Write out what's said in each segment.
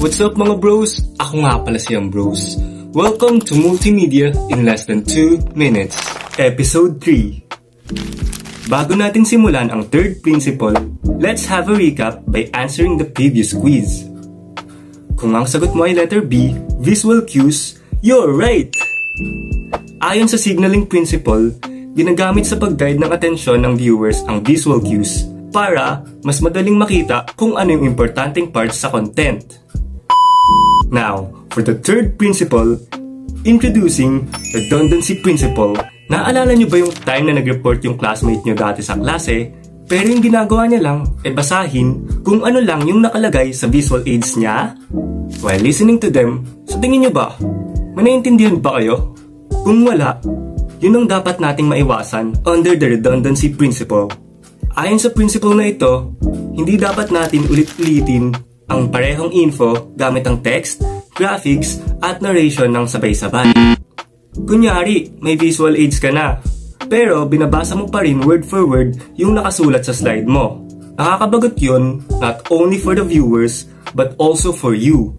What's up mga bros? Ako nga pala si Bros. Welcome to Multimedia in less than 2 minutes. Episode 3. Bago natin simulan ang third principle, let's have a recap by answering the previous quiz. Kung ang sagot mo ay letter B, visual cues, you're right! Ayon sa signaling principle, ginagamit sa pag-guide ng atensyon ng viewers ang visual cues para mas madaling makita kung ano yung importanteng parts sa content. Now, for the third principle, introducing redundancy principle. Naalala nyo ba yung time na nag-report yung classmate nyo dati sa klase, pero yung ginagawa niya lang ay basahin kung ano lang yung nakalagay sa visual aids niya? While listening to them, sa tingin nyo ba, may naiintindihan ba kayo? Kung wala, yun ang dapat nating maiwasan under the redundancy principle. Ayon sa principle na ito, hindi dapat natin ulit-ulitin ang parehong info gamit ang text, graphics, at narration ng sabay-sabay. Kunyari, may visual aids ka na, pero binabasa mo pa rin word for word yung nakasulat sa slide mo. Nakakabagot yun not only for the viewers, but also for you.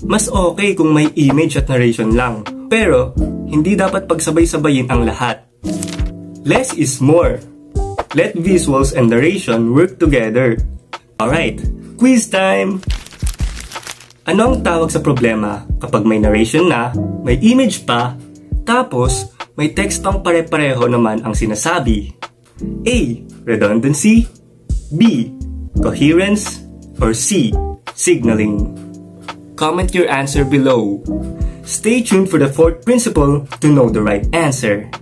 Mas okay kung may image at narration lang, pero hindi dapat pagsabay-sabayin ang lahat. Less is more. Let visuals and narration work together. Alright, quiz time! Ano ang tawag sa problema kapag may narration na, may image pa, tapos may text pang pare-pareho naman ang sinasabi? A. Redundancy, B. Coherence, or C. Signaling? Comment your answer below. Stay tuned for the fourth principle to know the right answer.